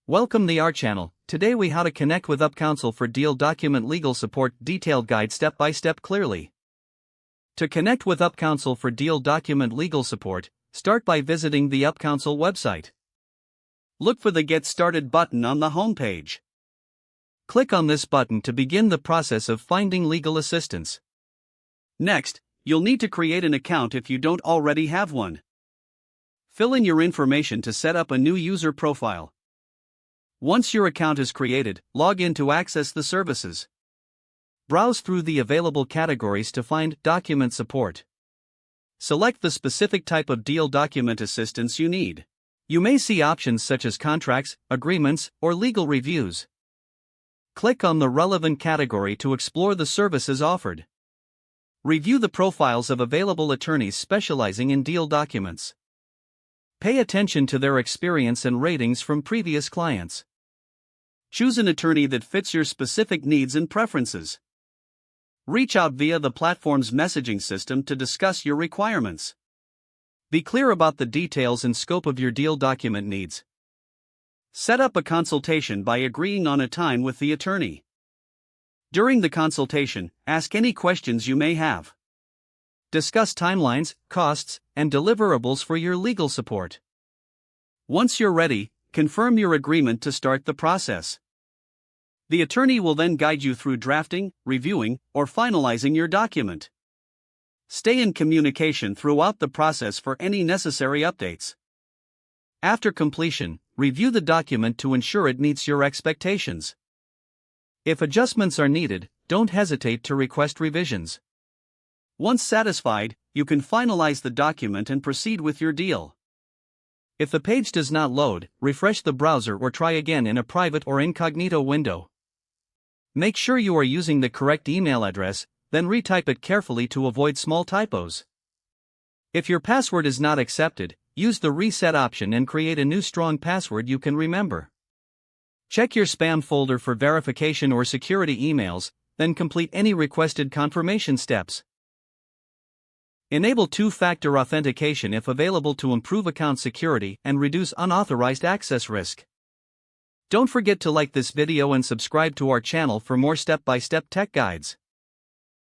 Welcome to our channel. Today we how to connect with UpCounsel for deal document legal support detailed guide step by step clearly. To connect with UpCounsel for deal document legal support, start by visiting the UpCounsel website. Look for the Get Started button on the home page. Click on this button to begin the process of finding legal assistance. Next, you'll need to create an account if you don't already have one. Fill in your information to set up a new user profile. Once your account is created, log in to access the services. Browse through the available categories to find Document Support. Select the specific type of deal document assistance you need. You may see options such as contracts, agreements, or legal reviews. Click on the relevant category to explore the services offered. Review the profiles of available attorneys specializing in deal documents. Pay attention to their experience and ratings from previous clients. Choose an attorney that fits your specific needs and preferences. Reach out via the platform's messaging system to discuss your requirements. Be clear about the details and scope of your deal document needs. Set up a consultation by agreeing on a time with the attorney. During the consultation, ask any questions you may have. Discuss timelines, costs, and deliverables for your legal support. Once you're ready, confirm your agreement to start the process. The attorney will then guide you through drafting, reviewing, or finalizing your document. Stay in communication throughout the process for any necessary updates. After completion, review the document to ensure it meets your expectations. If adjustments are needed, don't hesitate to request revisions. Once satisfied, you can finalize the document and proceed with your deal. If the page does not load, refresh the browser or try again in a private or incognito window. Make sure you are using the correct email address, then retype it carefully to avoid small typos. If your password is not accepted, use the reset option and create a new strong password you can remember. Check your spam folder for verification or security emails, then complete any requested confirmation steps. Enable two-factor authentication if available to improve account security and reduce unauthorized access risk. Don't forget to like this video and subscribe to our channel for more step-by-step tech guides.